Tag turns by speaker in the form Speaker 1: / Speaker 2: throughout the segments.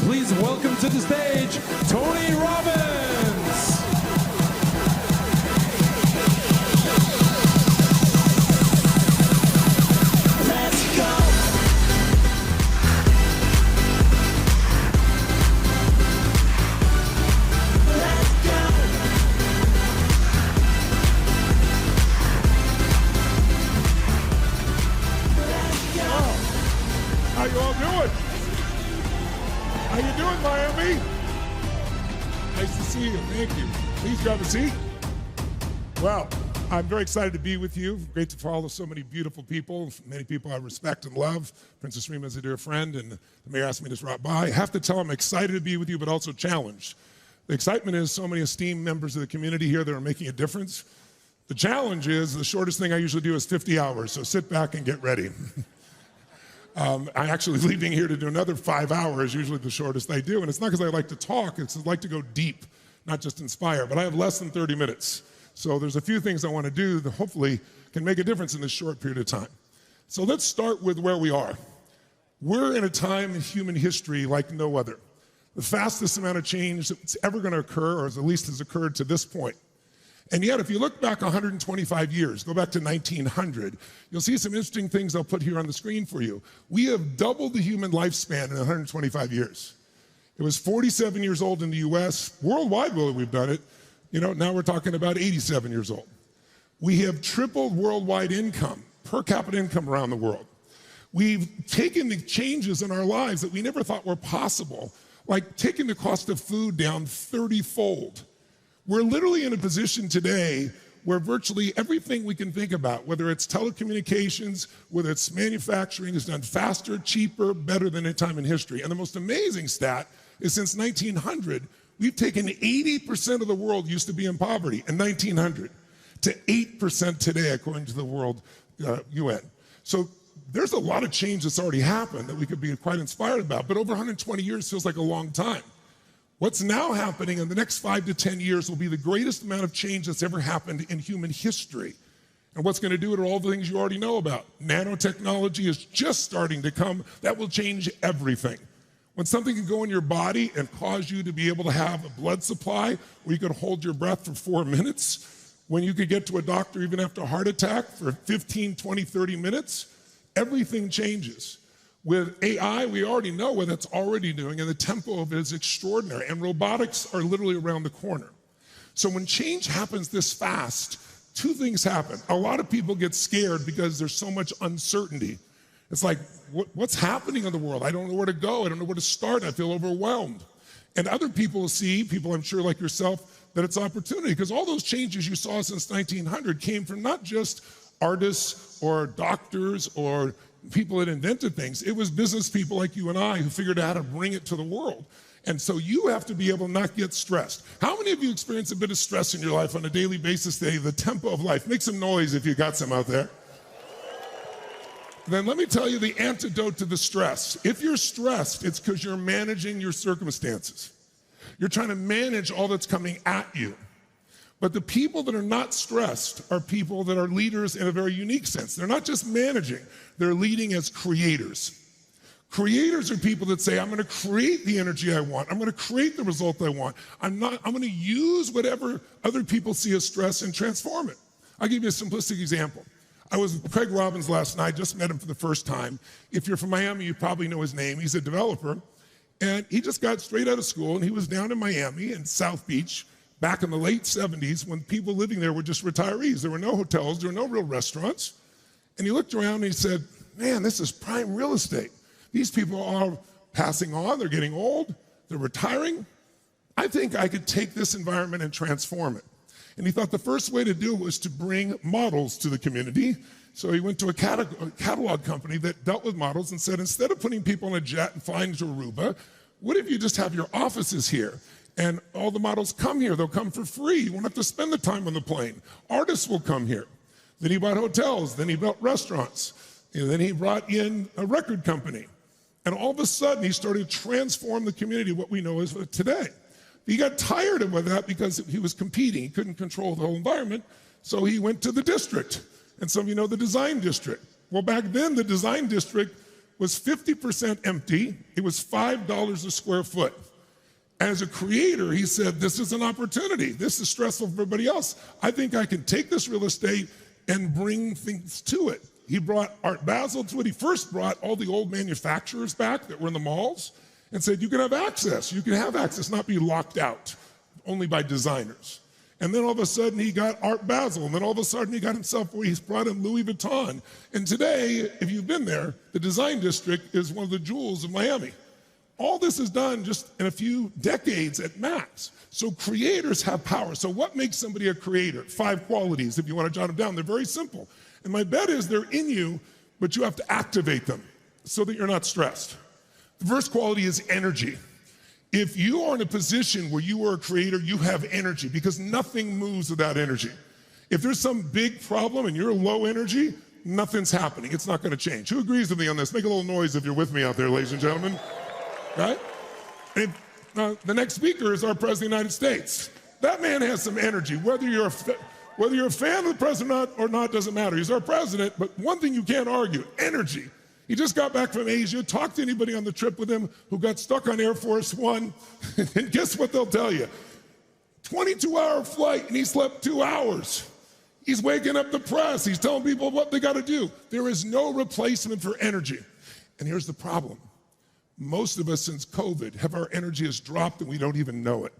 Speaker 1: please welcome to the stage, Tony Robbins.
Speaker 2: Let's go. Let's go. Let's go.
Speaker 3: How you all doing? How you doing, Miami? Nice to see you. Thank you. Please grab a seat. Well, I'm very excited to be with you. Great to follow so many beautiful people, many people I respect and love. Princess Rima is a dear friend, and the mayor asked me to drop by. I have to tell him I'm excited to be with you, but also challenged. The excitement is so many esteemed members of the community here that are making a difference. The challenge is the shortest thing I usually do is 50 hours, so sit back and get ready. I'm actually leaving here to do another 5 hours, usually the shortest I do. And it's not because I like to talk, it's I like to go deep, not just inspire. But I have less than 30 minutes. So there's a few things I want to do that hopefully can make a difference in this short period of time. So let's start with where we are. We're in a time in human history like no other. The fastest amount of change that's ever going to occur, or at least has occurred to this point. And yet, if you look back 125 years, go back to 1900, you'll see some interesting things I'll put here on the screen for you. We have doubled the human lifespan in 125 years. It was 47 years old in the US. Worldwide, we've done it. Now we're talking about 87 years old. We have tripled worldwide income, per capita income around the world. We've taken the changes in our lives that we never thought were possible, like taking the cost of food down 30-fold. We're literally in a position today where virtually everything we can think about, whether it's telecommunications, whether it's manufacturing, is done faster, cheaper, better than any time in history. And the most amazing stat is since 1900, we've taken 80% of the world used to be in poverty in 1900 to 8% today, according to the World UN. So there's a lot of change that's already happened that we could be quite inspired about, but over 120 years feels like a long time. What's now happening in the next 5 to 10 years will be the greatest amount of change that's ever happened in human history. And what's going to do it are all the things you already know about. Nanotechnology is just starting to come. That will change everything. When something can go in your body and cause you to be able to have a blood supply where you could hold your breath for 4 minutes, when you could get to a doctor even after a heart attack for 15, 20, 30 minutes, everything changes. With AI, we already know what it's already doing, and the tempo of it is extraordinary, and robotics are literally around the corner. So when change happens this fast, two things happen. A lot of people get scared because there's so much uncertainty. It's like, what's happening in the world? I don't know where to go. I don't know where to start. I feel overwhelmed. And other people see, people I'm sure like yourself, that it's opportunity, because all those changes you saw since 1900 came from not just artists or doctors or people that invented things. It was business people like you and I who figured out how to bring it to the world. And so you have to be able to not get stressed. How many of you experience a bit of stress in your life on a daily basis today? The tempo of life. Make some noise if you got some out there. Then let me tell you the antidote to the stress. If you're stressed, it's because you're managing your circumstances. You're trying to manage all that's coming at you. But the people that are not stressed are people that are leaders in a very unique sense. They're not just managing, they're leading as creators. Creators are people that say, I'm gonna create the energy I want. I'm gonna create the result I want. I'm gonna use whatever other people see as stress and transform it. I'll give you a simplistic example. I was with Craig Robbins last night, just met him for the first time. If you're from Miami, you probably know his name. He's a developer. And he just got straight out of school, and he was down in Miami in South Beach, back in the late 70s, when people living there were just retirees. There were no hotels, there were no real restaurants. And he looked around and he said, man, this is prime real estate. These people are passing on, they're getting old, they're retiring. I think I could take this environment and transform it. And he thought the first way to do it was to bring models to the community. So he went to a catalog company that dealt with models and said, instead of putting people in a jet and flying to Aruba, what if you just have your offices here? And all the models come here. They'll come for free. You won't have to spend the time on the plane. Artists will come here. Then he bought hotels. Then he built restaurants. And then he brought in a record company. And all of a sudden, he started to transform the community, what we know as today. He got tired of that because he was competing. He couldn't control the whole environment. So he went to the district. And some of you know the design district. Well, back then, the design district was 50% empty. It was $5 a square foot. As a creator, he said, this is an opportunity. This is stressful for everybody else. I think I can take this real estate and bring things to it. He brought Art Basel to it. He first brought all the old manufacturers back that were in the malls and said, you can have access. You can have access, not be locked out, only by designers. And then all of a sudden he got Art Basel, and then all of a sudden he got himself where he's brought in Louis Vuitton. And today, if you've been there, the design district is one of the jewels of Miami. All this is done just in a few decades at max. So creators have power. So what makes somebody a creator? 5 qualities, if you want to jot them down. They're very simple. And my bet is they're in you, but you have to activate them so that you're not stressed. The first quality is energy. If you are in a position where you are a creator, you have energy because nothing moves without energy. If there's some big problem and you're low energy, nothing's happening. It's not going to change. Who agrees with me on this? Make a little noise if you're with me out there, ladies and gentlemen. Right? And the next speaker is our President of the United States. That man has some energy. Whether you're a fan of the president or not doesn't matter. He's our president, but one thing you can't argue, energy. He just got back from Asia. Talk to anybody on the trip with him who got stuck on Air Force One, and guess what they'll tell you? 22-hour flight, and he slept 2 hours. He's waking up the press. He's telling people what they got to do. There is no replacement for energy. And here's the problem. Most of us since COVID have our energy has dropped and we don't even know it.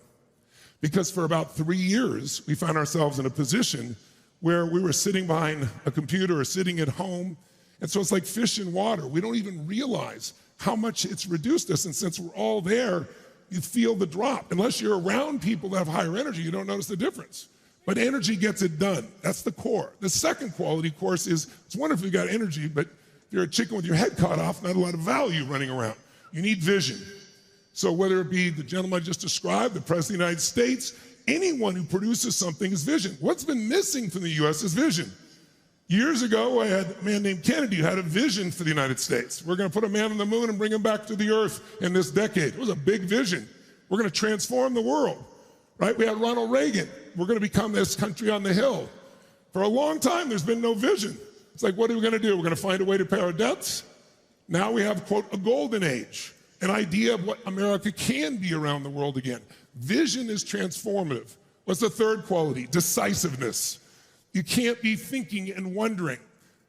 Speaker 3: Because for about 3 years, we found ourselves in a position where we were sitting behind a computer or sitting at home. And so it's like fish in water. We don't even realize how much it's reduced us. And since we're all there, you feel the drop. Unless you're around people that have higher energy, you don't notice the difference. But energy gets it done. That's the core. The second quality, of course, is it's wonderful you got energy, but if you're a chicken with your head cut off, not a lot of value running around. You need vision. So whether it be the gentleman I just described, the President of the United States, anyone who produces something is vision. What's been missing from the US is vision. Years ago, I had a man named Kennedy who had a vision for the United States. We're gonna put a man on the moon and bring him back to the earth in this decade. It was a big vision. We're gonna transform the world, right? We had Ronald Reagan. We're gonna become this country on the hill. For a long time, there's been no vision. It's like, what are we gonna do? We're gonna find a way to pay our debts? Now we have, quote, a golden age, an idea of what America can be around the world again. Vision is transformative. What's the third quality? Decisiveness. You can't be thinking and wondering.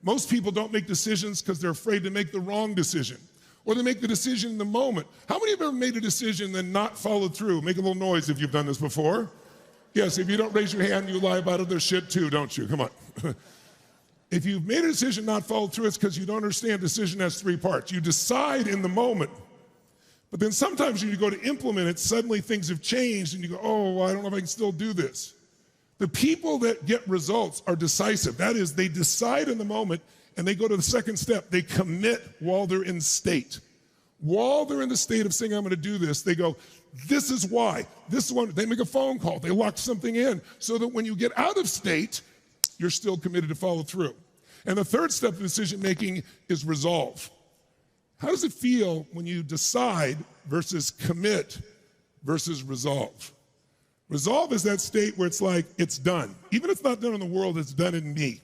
Speaker 3: Most people don't make decisions because they're afraid to make the wrong decision, or they make the decision in the moment. How many of you have ever made a decision and then not followed through? Make a little noise if you've done this before. Yes, if you don't raise your hand, you lie about other shit too, don't you? Come on. If you've made a decision not followed through, it's because you don't understand decision has 3 parts. You decide in the moment, but then sometimes when you go to implement it, suddenly things have changed and you go, oh, well, I don't know if I can still do this. The people that get results are decisive. That is, they decide in the moment and they go to the second step. They commit while they're in state. While they're in the state of saying, I'm gonna do this, they go, this is why. This is one, they make a phone call, they lock something in, so that when you get out of state, you're still committed to follow through. And the third step of decision making is resolve. How does it feel when you decide versus commit versus resolve? Resolve is that state where it's like, it's done. Even if it's not done in the world, it's done in me.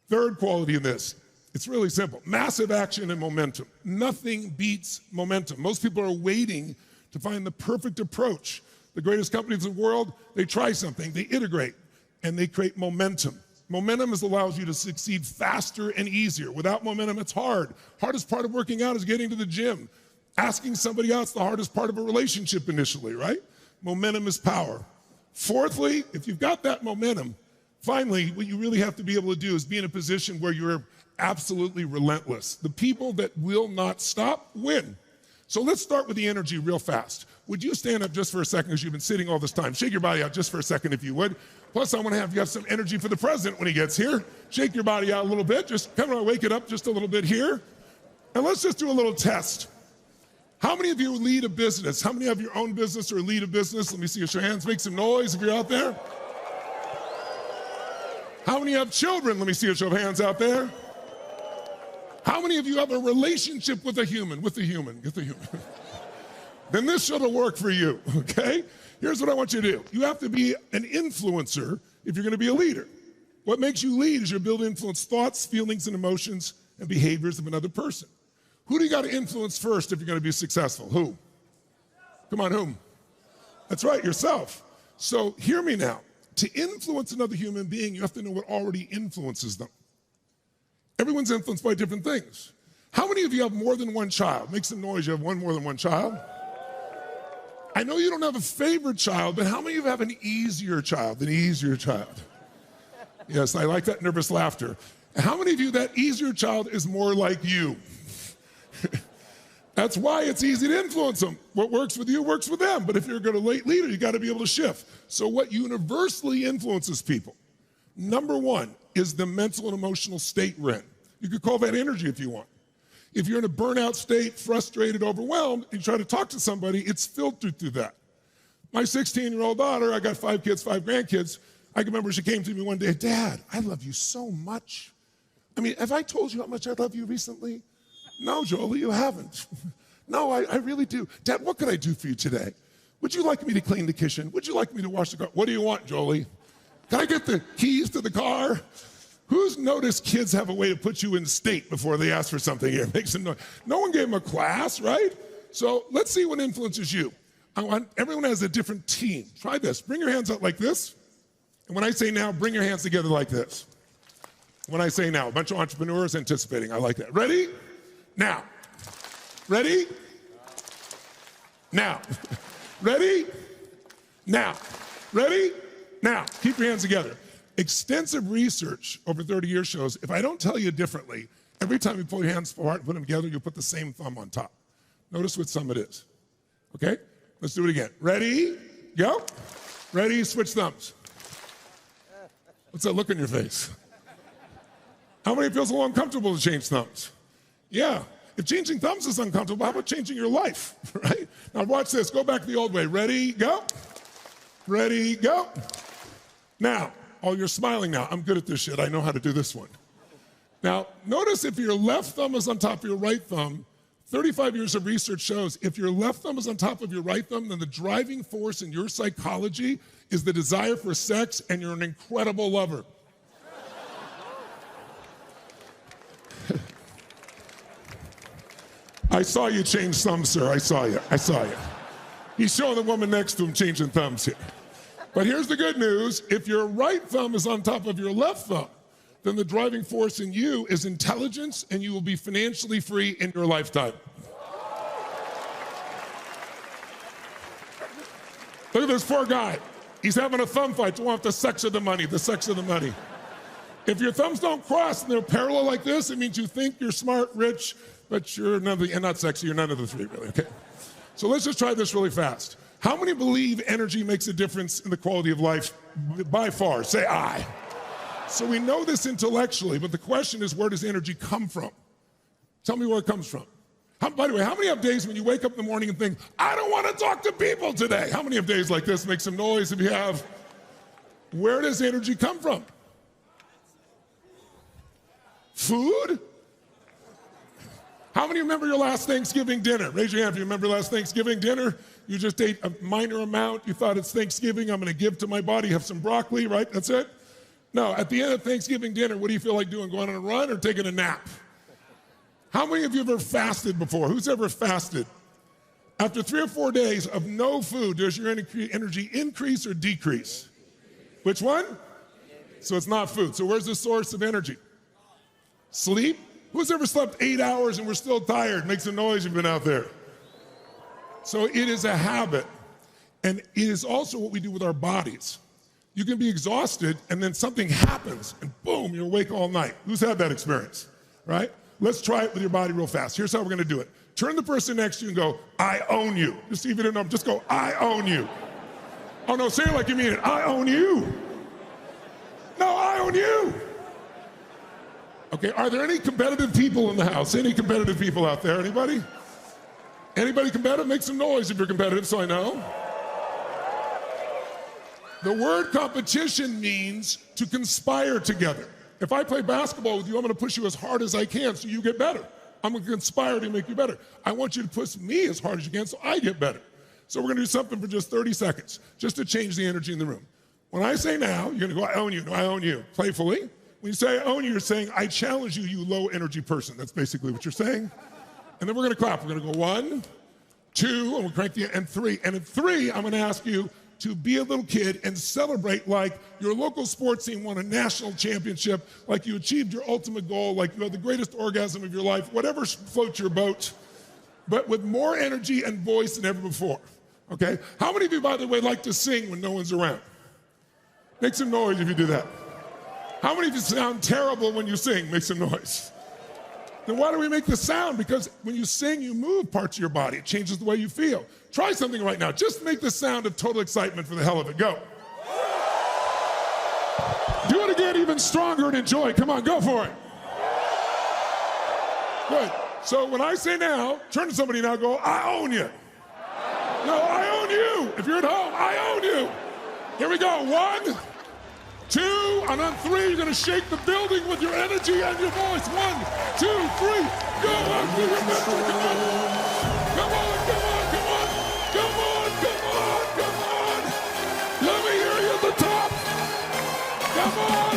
Speaker 3: Third quality in this, it's really simple. Massive action and momentum. Nothing beats momentum. Most people are waiting to find the perfect approach. The greatest companies in the world, they try something, they integrate, and they create momentum. Momentum allows you to succeed faster and easier. Without momentum, it's hard. Hardest part of working out is getting to the gym. Asking somebody else, the hardest part of a relationship initially, right? Momentum is power. Fourthly, if you've got that momentum, finally, what you really have to be able to do is be in a position where you're absolutely relentless. The people that will not stop win. So let's start with the energy real fast. Would you stand up just for a second, because you've been sitting all this time. Shake your body out just for a second if you would. Plus, I want to have you have some energy for the president when he gets here. Shake your body out a little bit. Just come on, wake it up just a little bit here. And let's just do a little test. How many of you lead a business? How many have your own business or lead a business? Let me see your show of hands. Make some noise if you're out there. How many have children? Let me see a show of hands out there. How many of you have a relationship with a human? With a human. Then this should work for you, okay? Here's what I want you to do. You have to be an influencer if you're gonna be a leader. What makes you lead is your ability to influence thoughts, feelings, and emotions and behaviors of another person. Who do you got to influence first if you're going to be successful? Who? Come on, whom? That's right, yourself. So hear me now. To influence another human being, you have to know what already influences them. Everyone's influenced by different things. How many of you have more than one child? Make some noise, you have more than one child. I know you don't have a favorite child, but how many of you have an easier child? An easier child. Yes, I like that nervous laughter. How many of you, that easier child is more like you? That's why it's easy to influence them. What works with you works with them. But if you're a good leader, you got to be able to shift. So what universally influences people, number one, is the mental and emotional state we're in. You could call that energy if you want. If you're in a burnout state, frustrated, overwhelmed, and you try to talk to somebody, it's filtered through that. My 16-year-old daughter, I got 5 kids, 5 grandkids. I can remember she came to me one day, Dad, I love you so much. I mean, have I told you how much I love you recently? No, Jolie, you haven't. No, I really do. Dad, what could I do for you today? Would you like me to clean the kitchen? Would you like me to wash the car? What do you want, Jolie? Can I get the keys to the car? Who's noticed kids have a way to put you in state before they ask for something here? Make some noise. No one gave them a class, right? So let's see what influences you. Everyone has a different team. Try this. Bring your hands out like this. And when I say now, bring your hands together like this. When I say now, a bunch of entrepreneurs anticipating. I like that. Ready? Now. Ready? Now. Ready? Now. Ready? Now. Keep your hands together. Extensive research over 30 years shows if I don't tell you differently, every time you pull your hands apart and put them together, you put the same thumb on top. Notice what thumb it is. Okay? Let's do it again. Ready? Go. Ready? Switch thumbs. What's that look on your face? How many feels a little uncomfortable to change thumbs? Yeah. If changing thumbs is uncomfortable, how about changing your life, right? Now watch this. Go back the old way. Ready? Go. Ready? Go. Now, oh, you're smiling now. I'm good at this shit. I know how to do this one. Now, notice if your left thumb is on top of your right thumb, 35 years of research shows if your left thumb is on top of your right thumb, then the driving force in your psychology is the desire for sex, and you're an incredible lover. I saw you change thumbs, sir. I saw you. I saw you. He's showing the woman next to him changing thumbs here. But here's the good news. If your right thumb is on top of your left thumb, then the driving force in you is intelligence, and you will be financially free in your lifetime. Look at this poor guy. He's having a thumb fight to want the sex of the money, the sex of the money. If your thumbs don't cross and they're parallel like this, it means you think you're smart, rich, but you're none of the, and not sexy, you're none of the three, really, okay? So let's just try this really fast. How many believe energy makes a difference in the quality of life? By far, say I. So we know this intellectually, but the question is, where does energy come from? Tell me where it comes from. By the way, how many have days when you wake up in the morning and think, I don't want to talk to people today? How many have days like this? Make some noise if you have. Where does energy come from? Food? How many remember your last Thanksgiving dinner? Raise your hand if you remember last Thanksgiving dinner. You just ate a minor amount. You thought it's Thanksgiving. I'm going to give to my body. Have some broccoli, right? That's it? No, at the end of Thanksgiving dinner, what do you feel like doing? Going on a run or taking a nap? How many of you have ever fasted before? Who's ever fasted? After 3 or 4 days of no food, does your energy increase or decrease? Which one? So it's not food. So where's the source of energy? Sleep? Who's ever slept 8 hours and we're still tired? Make some noise if you've been out there. So it is a habit. And it is also what we do with our bodies. You can be exhausted and then something happens and boom, you're awake all night. Who's had that experience, right? Let's try it with your body real fast. Here's how we're gonna do it. Turn the person next to you and go, I own you. Just see if you didn't know, just go, I own you. Oh no, say it like you mean it. I own you. No, I own you. Okay, are there any competitive people in the house? Any competitive people out there? Anybody? Anybody competitive? Make some noise if you're competitive so I know. The word competition means to conspire together. If I play basketball with you, I'm gonna push you as hard as I can so you get better. I'm gonna conspire to make you better. I want you to push me as hard as you can so I get better. So we're gonna do something for just 30 seconds, just to change the energy in the room. When I say now, you're gonna go, I own you, no, I own you, playfully. When you say I own you, you're saying, I challenge you, you low energy person. That's basically what you're saying. And then we're gonna clap. We're gonna go 1, 2, and we'll crank the, and 3. And at 3, I'm gonna ask you to be a little kid and celebrate like your local sports team won a national championship, like you achieved your ultimate goal, like you had the greatest orgasm of your life, whatever floats your boat, but with more energy and voice than ever before, okay? How many of you, by the way, like to sing when no one's around? Make some noise if you do that. How many of you sound terrible when you sing? Make some noise. Then why do we make the sound? Because when you sing, you move parts of your body. It changes the way you feel. Try something right now. Just make the sound of total excitement for the hell of it. Go. Do it again even stronger and enjoy. Come on, go for it. Good. So when I say now, turn to somebody now, go, I own you. No, I own you. If you're at home, I own you. Here we go. 1, 2, and on 3, you're gonna shake the building with your energy and your voice. 1, 2, 3, go on, do your best. Come on. Come on, come on, come on. Come on, come on, come on. Let me hear you at the top. Come on.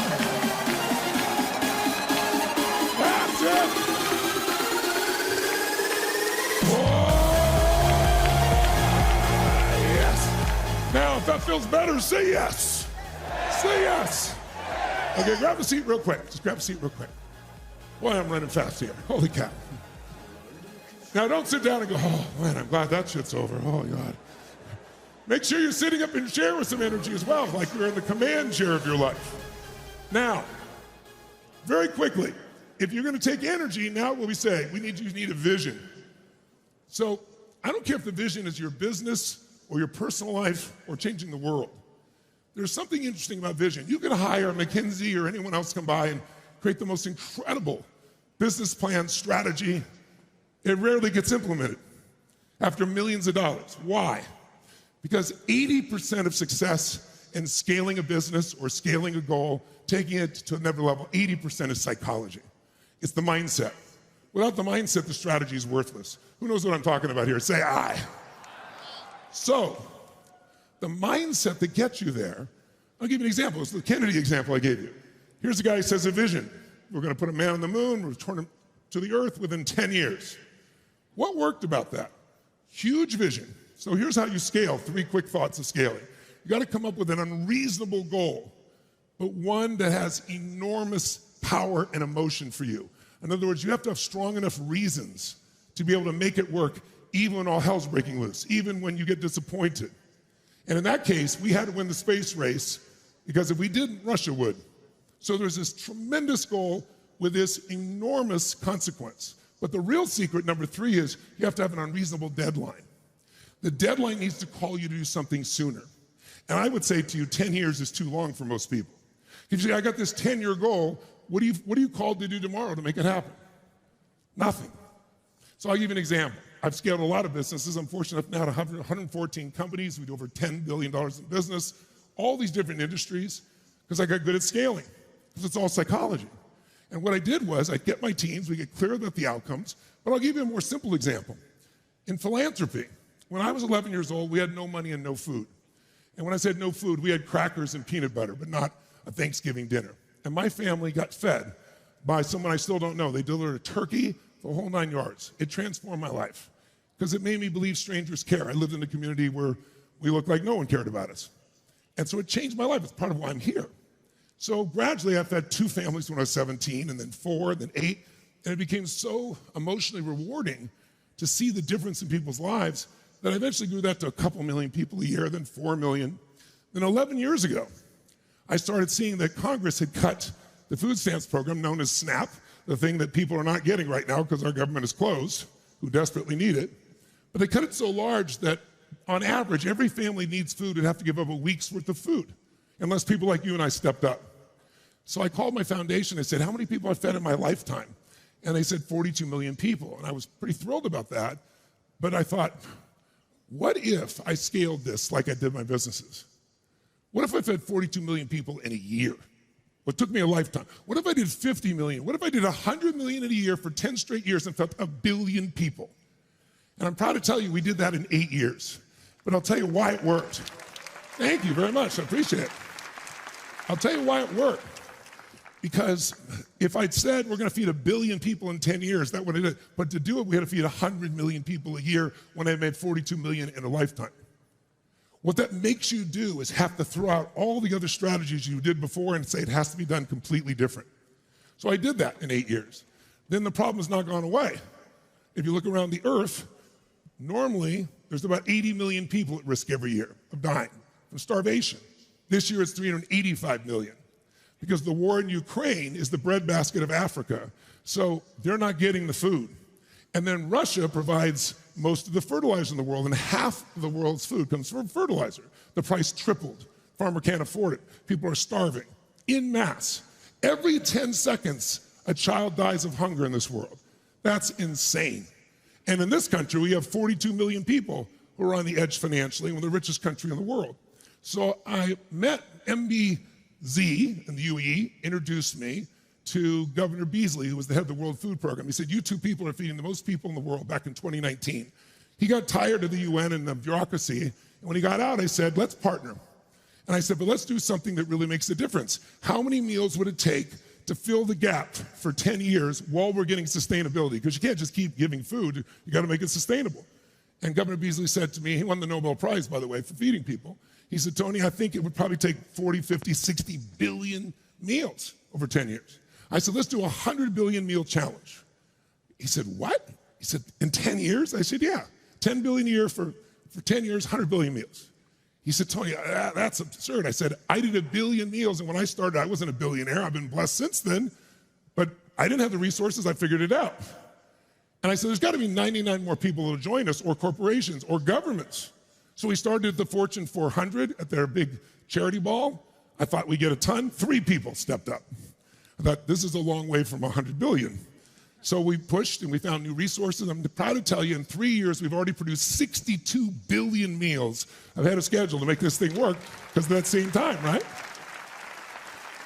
Speaker 3: That's it. Now, if that feels better, say yes. Say yes. Okay, grab a seat real quick. Just grab a seat real quick. Boy, I'm running fast here. Holy cow. Now, don't sit down and go, oh, man, I'm glad that shit's over. Oh, God. Make sure you're sitting up in your chair with some energy as well, like you're in the command chair of your life. Now, very quickly, if you're going to take energy, now what we say, you need a vision. So I don't care if the vision is your business or your personal life or changing the world. There's something interesting about vision. You can hire McKinsey or anyone else come by and create the most incredible business plan, strategy. It rarely gets implemented after millions of dollars. Why? Because 80% of success in scaling a business or scaling a goal, taking it to another level, 80% is psychology. It's the mindset. Without the mindset, the strategy is worthless. Who knows what I'm talking about here? Say aye. So, the mindset that gets you there, I'll give you an example. It's the Kennedy example I gave you. Here's a guy who says a vision. We're gonna put a man on the moon, return him to the earth within 10 years. What worked about that? Huge vision. So here's how you scale, 3 quick thoughts of scaling. You gotta come up with an unreasonable goal, but one that has enormous power and emotion for you. In other words, you have to have strong enough reasons to be able to make it work even when all hell's breaking loose, even when you get disappointed. And in that case, we had to win the space race because if we didn't, Russia would. So there's this tremendous goal with this enormous consequence. But the real secret, number 3, is you have to have an unreasonable deadline. The deadline needs to call you to do something sooner. And I would say to you, 10 years is too long for most people. If you say, I got this 10-year goal, what are you called to do tomorrow to make it happen? Nothing. So I'll give you an example. I've scaled a lot of businesses. I'm fortunate enough now to have 114 companies. We do over $10 billion in business, all these different industries, because I got good at scaling, because it's all psychology. And what I did was I'd get my teams, we get clear about the outcomes, but I'll give you a more simple example. In philanthropy, when I was 11 years old, we had no money and no food. And when I said no food, we had crackers and peanut butter, but not a Thanksgiving dinner. And my family got fed by someone I still don't know. They delivered a turkey, the whole 9 yards. It transformed my life because it made me believe strangers care. I lived in a community where we looked like no one cared about us. And so it changed my life. It's part of why I'm here. So gradually I fed 2 families when I was 17, and then 4, and then 8, and it became so emotionally rewarding to see the difference in people's lives that I eventually grew that to a couple million people a year, then 4 million. Then 11 years ago, I started seeing that Congress had cut the food stamps program known as SNAP, the thing that people are not getting right now because our government is closed, who desperately need it. But they cut it so large that on average, every family needs food and have to give up a week's worth of food, unless people like you and I stepped up. So I called my foundation, I said, how many people I've fed in my lifetime? And they said 42 million people, and I was pretty thrilled about that. But I thought, what if I scaled this like I did my businesses? What if I fed 42 million people in a year? What took me a lifetime? What if I did 50 million? What if I did 100 million in a year for 10 straight years and fed 1 billion people? And I'm proud to tell you we did that in 8 years. But I'll tell you why it worked. Thank you very much, I appreciate it. I'll tell you why it worked. Because if I'd said we're going to feed 1 billion people in 10 years, that would have done it. But to do it, we had to feed 100 million people a year when I made 42 million in a lifetime. What that makes you do is have to throw out all the other strategies you did before and say it has to be done completely different. So I did that in 8 years. Then the problem has not gone away. If you look around the earth, normally there's about 80 million people at risk every year of dying from starvation. This year it's 385 million. Because the war in Ukraine is the breadbasket of Africa. So they're not getting the food. And then Russia provides most of the fertilizer in the world, and half of the world's food comes from fertilizer. The price tripled. Farmer can't afford it. People are starving en masse. Every 10 seconds, a child dies of hunger in this world. That's insane. And in this country, we have 42 million people who are on the edge financially, and we're the richest country in the world. So I met MBZ in the UAE, introduced me to Governor Beasley, who was the head of the World Food Program. He said, you two people are feeding the most people in the world back in 2019. He got tired of the UN and the bureaucracy, and when he got out, I said, let's partner. And I said, but let's do something that really makes a difference. How many meals would it take to fill the gap for 10 years while we're getting sustainability? Because you can't just keep giving food, you gotta make it sustainable. And Governor Beasley said to me, he won the Nobel Prize, by the way, for feeding people. He said, Tony, I think it would probably take 40, 50, 60 billion meals over 10 years. I said, let's do a 100 billion meal challenge. He said, what? He said, in 10 years? I said, yeah, 10 billion a year for 10 years, 100 billion meals. He said, Tony, that's absurd. I said, I did 1 billion meals, and when I started, I wasn't a billionaire. I've been blessed since then, but I didn't have the resources. I figured it out. And I said, there's gotta be 99 more people that'll join us, or corporations, or governments. So we started at the Fortune 400 at their big charity ball. I thought we'd get a ton. 3 people stepped up. I thought, this is a long way from 100 billion. So we pushed and we found new resources. I'm proud to tell you, in 3 years, we've already produced 62 billion meals. I've had a schedule to make this thing work because of that same time, right?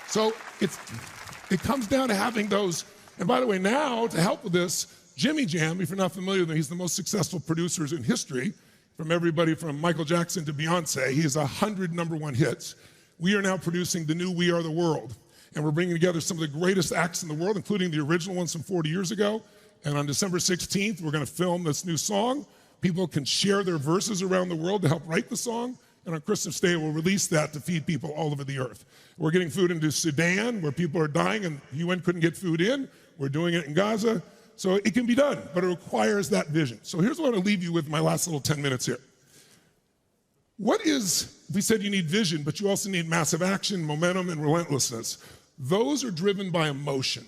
Speaker 3: So it comes down to having those. And by the way, now, to help with this, Jimmy Jam, if you're not familiar with him, he's the most successful producers in history, from everybody from Michael Jackson to Beyonce. He has 100 #1 hits. We are now producing the new We Are the World. And we're bringing together some of the greatest acts in the world, including the original ones from 40 years ago. And on December 16th, we're gonna film this new song. People can share their verses around the world to help write the song. And on Christmas Day, we'll release that to feed people all over the earth. We're getting food into Sudan, where people are dying and the UN couldn't get food in. We're doing it in Gaza. So it can be done, but it requires that vision. So here's what I want to leave you with my last little 10 minutes here. We said you need vision, but you also need massive action, momentum, and relentlessness. Those are driven by emotion.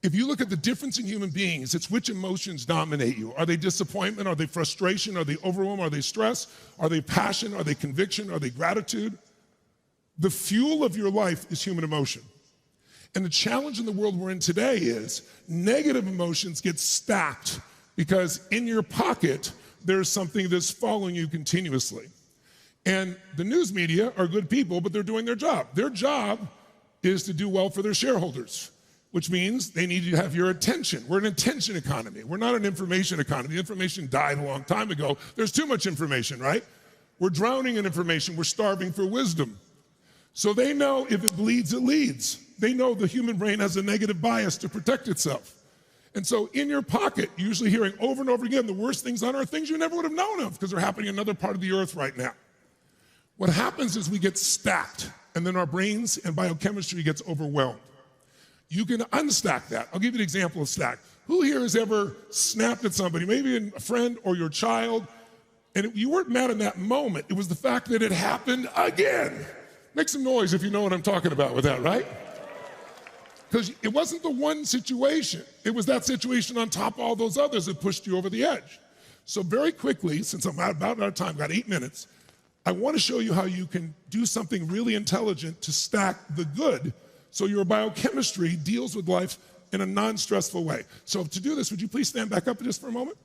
Speaker 3: If you look at the difference in human beings, it's which emotions dominate you. Are they disappointment? Are they frustration? Are they overwhelm? Are they stress? Are they passion? Are they conviction? Are they gratitude? The fuel of your life is human emotion. And the challenge in the world we're in today is negative emotions get stacked because in your pocket, there's something that's following you continuously. And the news media are good people, but they're doing their job. Their job is to do well for their shareholders, which means they need to have your attention. We're an attention economy. We're not an information economy. Information died a long time ago. There's too much information, right? We're drowning in information. We're starving for wisdom. So they know if it bleeds, it leads. They know the human brain has a negative bias to protect itself. And so in your pocket, usually hearing over and over again, the worst things on earth, things you never would have known of because they're happening in another part of the earth right now. What happens is we get stacked, and then our brains and biochemistry gets overwhelmed. You can unstack that. I'll give you an example of stack. Who here has ever snapped at somebody, maybe a friend or your child, and you weren't mad in that moment. It was the fact that it happened again. Make some noise if you know what I'm talking about with that, right? Because it wasn't the one situation. It was that situation on top of all those others that pushed you over the edge. So very quickly, since I'm about out of time, got 8 minutes, I want to show you how you can do something really intelligent to stack the good so your biochemistry deals with life in a non-stressful way. So to do this, would you please stand back up just for a moment?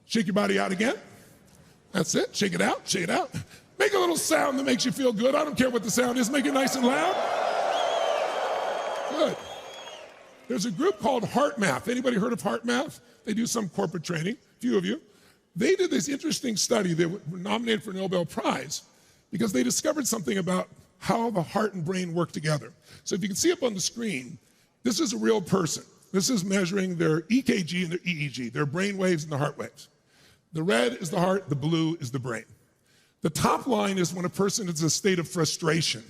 Speaker 3: Shake your body out again. That's it. Shake it out. Shake it out. Make a little sound that makes you feel good. I don't care what the sound is. Make it nice and loud. Good. There's a group called Heart Math. Anybody heard of Heart Math? They do some corporate training, a few of you. They did this interesting study. They were nominated for a Nobel Prize because they discovered something about how the heart and brain work together. So if you can see up on the screen, this is a real person. This is measuring their EKG and their EEG, their brain waves and their heart waves. The red is the heart, the blue is the brain. The top line is when a person is in a state of frustration.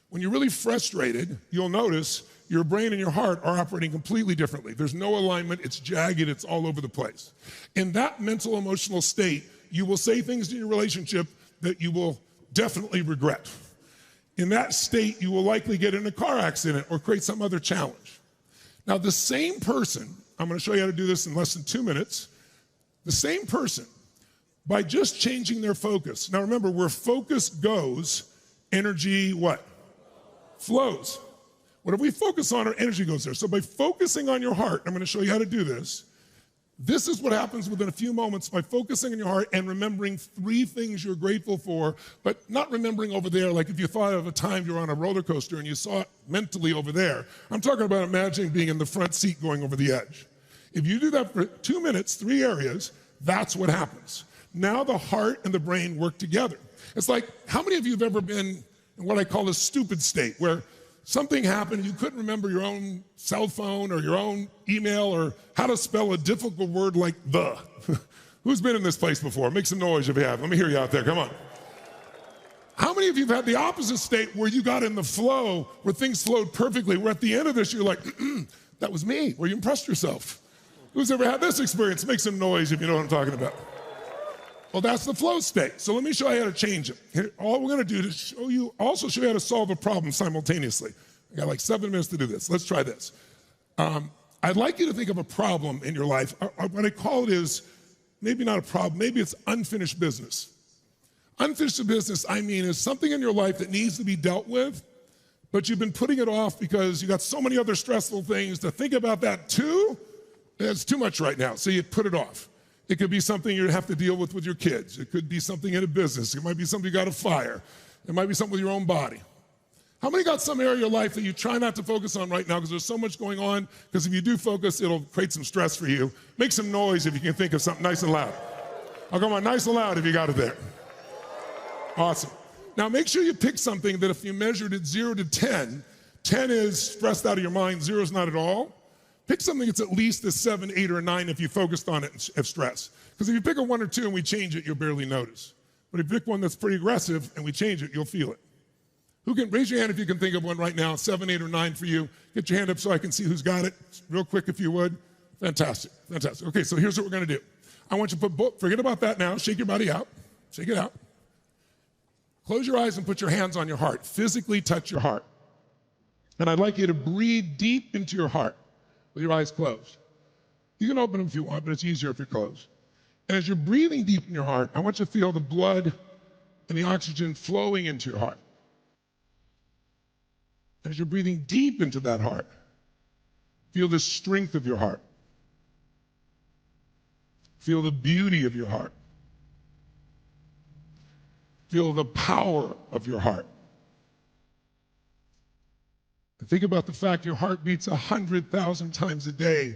Speaker 3: When you're really frustrated, you'll notice your brain and your heart are operating completely differently. There's no alignment, it's jagged, it's all over the place. In that mental, emotional state, you will say things in your relationship that you will definitely regret. In that state, you will likely get in a car accident or create some other challenge. Now, the same person, I'm gonna show you how to do this in less than 2 minutes, the same person, by just changing their focus. Now remember, where focus goes, energy what? Flows. Whatever we focus on, our energy goes there. So by focusing on your heart, I'm gonna show you how to do this. This is what happens within a few moments by focusing on your heart and remembering 3 things you're grateful for, but not remembering over there, like if you thought of a time you're on a roller coaster and you saw it mentally over there. I'm talking about imagining being in the front seat going over the edge. If you do that for 2 minutes, 3 areas, that's what happens. Now the heart and the brain work together. It's like, how many of you have ever been in what I call a stupid state, where something happened, you couldn't remember your own cell phone or your own email or how to spell a difficult word like the? Who's been in this place before? Make some noise if you have. Let me hear you out there, come on. How many of you have had the opposite state where you got in the flow, where things flowed perfectly, where at the end of this you're like, that was me, where you impressed yourself? Who's ever had this experience? Make some noise if you know what I'm talking about. Well, that's the flow state. So let me show you how to change it. Here, all we're gonna do to show you, also show you how to solve a problem simultaneously. I got like 7 minutes to do this. Let's try this. I'd like you to think of a problem in your life. What I call it is, maybe not a problem, maybe it's unfinished business. Unfinished business, I mean, is something in your life that needs to be dealt with, but you've been putting it off because you got so many other stressful things to think about that too. It's too much right now, so you put it off. It could be something you have to deal with your kids. It could be something in a business. It might be something you got to fire. It might be something with your own body. How many got some area of your life that you try not to focus on right now because there's so much going on? Because if you do focus, it'll create some stress for you. Make some noise if you can think of something nice and loud. Oh, come on, nice and loud if you got it there. Awesome. Now make sure you pick something that if you measured it 0 to 10, 10 is stressed out of your mind, 0 is not at all. Pick something that's at least a 7, 8, or a 9 if you focused on it and stress. Because if you pick a 1 or 2 and we change it, you'll barely notice. But if you pick one that's pretty aggressive and we change it, you'll feel it. Who can, raise your hand if you can think of one right now, 7, 8, or 9 for you. Get your hand up so I can see who's got it. Real quick if you would. Fantastic, fantastic. Okay, so here's what we're gonna do. I want you to put, forget about that now, shake your body out, shake it out. Close your eyes and put your hands on your heart. Physically touch your heart. And I'd like you to breathe deep into your heart with your eyes closed. You can open them if you want, but it's easier if you're closed. And as you're breathing deep in your heart, I want you to feel the blood and the oxygen flowing into your heart. As you're breathing deep into that heart, feel the strength of your heart. Feel the beauty of your heart. Feel the power of your heart. Think about the fact your heart beats 100,000 times a day,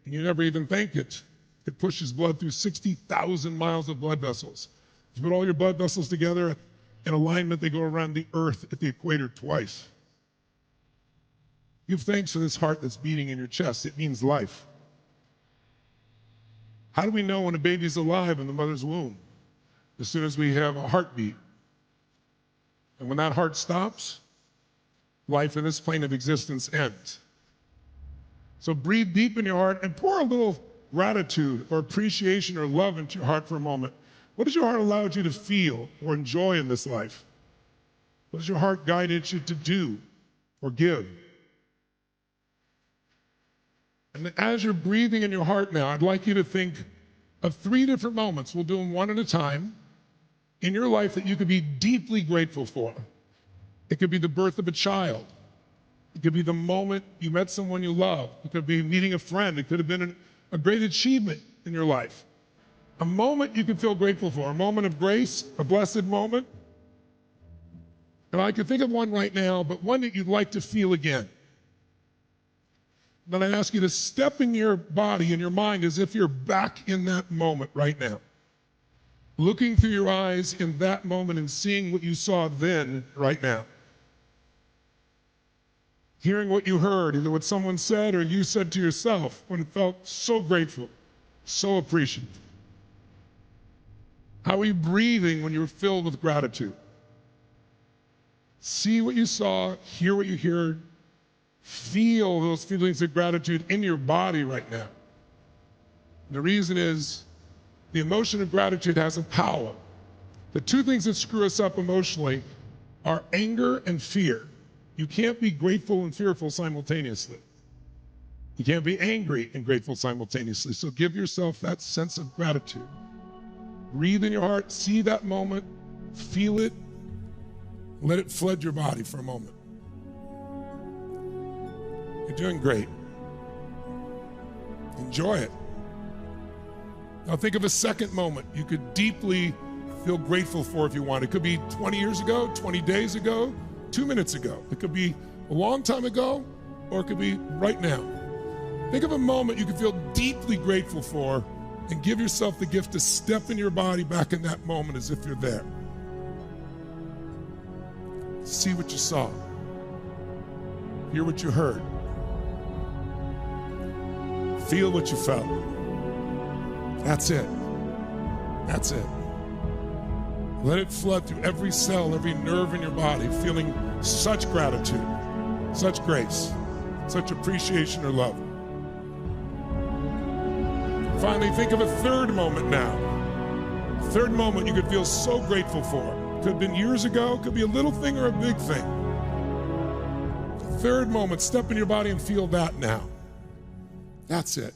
Speaker 3: and you never even think it. It pushes blood through 60,000 miles of blood vessels. You put all your blood vessels together in alignment, they go around the earth at the equator twice. Give thanks for this heart that's beating in your chest. It means life. How do we know when a baby's alive in the mother's womb? As soon as we have a heartbeat. And when that heart stops, life in this plane of existence ends. So breathe deep in your heart and pour a little gratitude or appreciation or love into your heart for a moment. What has your heart allowed you to feel or enjoy in this life? What has your heart guided you to do or give? And as you're breathing in your heart now, I'd like you to think of 3 different moments. We'll do them one at a time in your life that you could be deeply grateful for. It could be the birth of a child. It could be the moment you met someone you love. It could be meeting a friend. It could have been a great achievement in your life. A moment you can feel grateful for, a moment of grace, a blessed moment. And I could think of one right now, but one that you'd like to feel again. Then I ask you to step in your body and your mind as if you're back in that moment right now. Looking through your eyes in that moment and seeing what you saw then right now. hearing what you heard, either what someone said or you said to yourself, when it felt so grateful, so appreciative? How are you breathing when you're filled with gratitude? See what you saw, hear what you heard, feel those feelings of gratitude in your body right now. The reason is the emotion of gratitude has a power. The two things that screw us up emotionally are anger and fear. You can't be grateful and fearful simultaneously. You can't be angry and grateful simultaneously. So give yourself that sense of gratitude. Breathe in your heart, see that moment, feel it, let it flood your body for a moment. You're doing great. Enjoy it. Now think of a second moment you could deeply feel grateful for if you want. It could be 20 years ago, 20 days ago, 2 minutes ago. It could be a long time ago, or it could be right now. Think of a moment you could feel deeply grateful for and give yourself the gift to step in your body back in that moment as if you're there. See what you saw. Hear what you heard. Feel what you felt. That's it. That's it. Let it flood through every cell, every nerve in your body, feeling such gratitude, such grace, such appreciation or love. Finally, think of a third moment now. Third moment you could feel so grateful for. Could have been years ago, could be a little thing or a big thing. Third moment, step in your body and feel that now. That's it.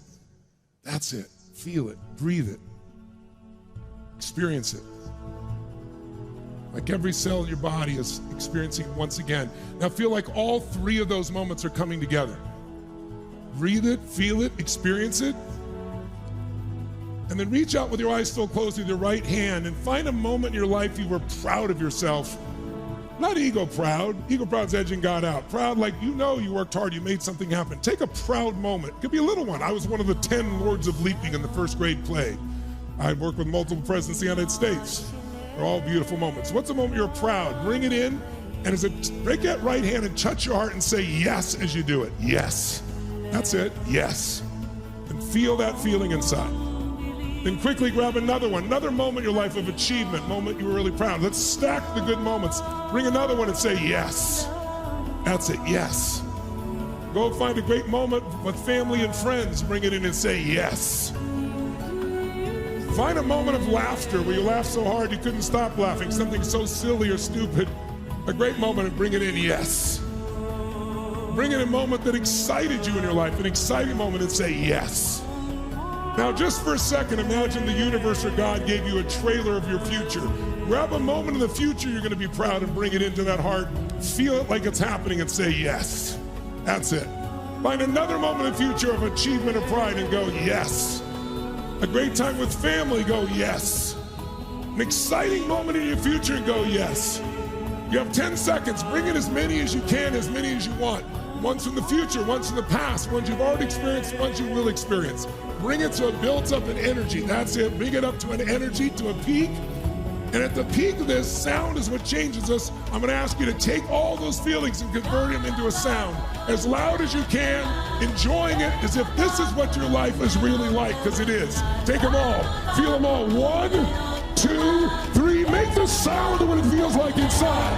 Speaker 3: That's it. Feel it, breathe it, experience it. Like every cell in your body is experiencing it once again. Now feel like all three of those moments are coming together. Breathe it, feel it, experience it. And then reach out with your eyes still closed with your right hand and find a moment in your life you were proud of yourself. Not ego proud. Ego proud's edging God out. Proud like you know you worked hard, you made something happen. Take a proud moment. It could be a little one. I was one of the 10 Lords of Leaping in the first grade play. I worked with multiple presidents of the United States. They're all beautiful moments. What's a moment you're proud? Bring it in, and break that right hand and touch your heart and say yes as you do it. Yes. That's it. Yes. And feel that feeling inside. Then quickly grab another one, another moment in your life of achievement, moment you were really proud. Let's stack the good moments. Bring another one and say yes. That's it, yes. Go find a great moment with family and friends. Bring it in and say yes. Find a moment of laughter where you laughed so hard you couldn't stop laughing, something so silly or stupid. A great moment and bring it in, yes. Bring in a moment that excited you in your life, an exciting moment, and say yes. Now, just for a second, imagine the universe or God gave you a trailer of your future. Grab a moment in the future you're going to be proud and bring it into that heart. Feel it like it's happening and say yes. That's it. Find another moment in the future of achievement or pride and go yes. A great time with family, go yes. An exciting moment in your future and go yes. You have 10 seconds. Bring in as many as you can, as many as you want. Ones from the future, ones from the past, ones you've already experienced, ones you will experience. Bring it so it builds up an energy. That's it. Bring it up to an energy, to a peak. And at the peak of this, sound is what changes us. I'm going to ask you to take all those feelings and convert them into a sound. As loud as you can, enjoying it as if this is what your life is really like, because it is. Take them all. Feel them all. 1, 2, 3. Make the sound of what it feels like inside.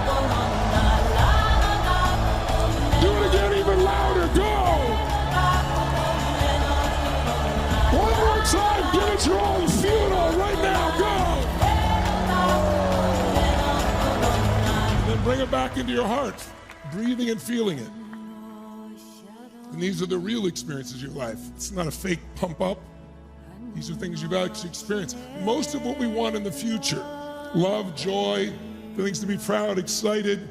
Speaker 3: Do it again, even louder. Go! One more time. Give it your all and feel it all right now. Go! And then bring it back into your heart, breathing and feeling it. And these are the real experiences of your life. It's not a fake pump up. These are things you've actually experienced. Most of what we want in the future, love, joy, feelings to be proud, excited,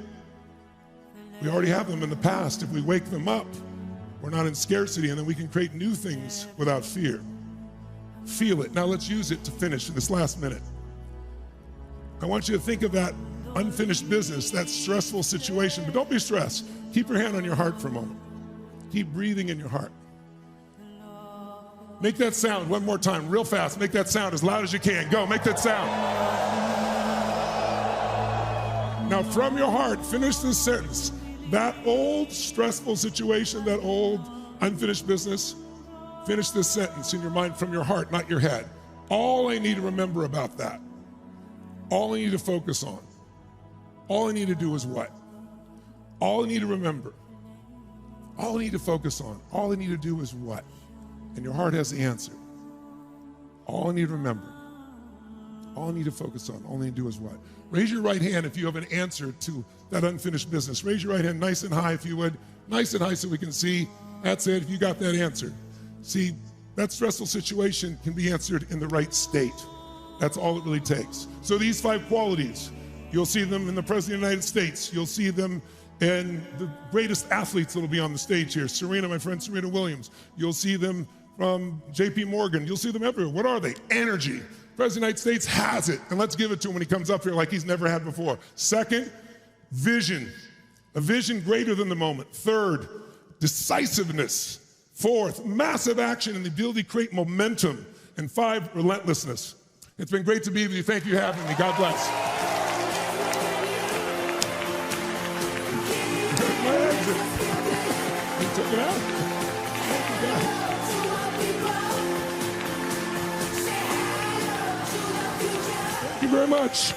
Speaker 3: we already have them in the past. If we wake them up, we're not in scarcity, and then we can create new things without fear. Feel it. Now let's use it to finish in this last minute. I want you to think of that unfinished business, that stressful situation, but don't be stressed. Keep your hand on your heart for a moment. Keep breathing in your heart. Make that sound one more time, real fast. Make that sound as loud as you can. Go, make that sound. Now from your heart, finish this sentence. that old stressful situation, that old unfinished business, finish this sentence in your mind from your heart, not your head. All I need to remember about that, all I need to focus on, all I need to do is what? All I need to remember, all I need to focus on, all I need to do is what? And your heart has the answer. All I need to remember, all I need to focus on, all I need to do is what? Raise your right hand if you have an answer to that unfinished business. Raise your right hand nice and high if you would. Nice and high so we can see. That's it, if you got that answer. See, that stressful situation can be answered in the right state. That's all it really takes. So these 5 qualities, you'll see them in the President of the United States. You'll see them in the greatest athletes that'll be on the stage here. Serena, my friend Serena Williams. You'll see them from JP Morgan. You'll see them everywhere. What are they? Energy. President of the United States has it, and let's give it to him when he comes up here like he's never had before. Second, vision. A vision greater than the moment. Third, decisiveness. Fourth, massive action and the ability to create momentum. And 5, relentlessness. It's been great to be with you. Thank you for having me. God bless. My exit. You took it out. Thank you very much.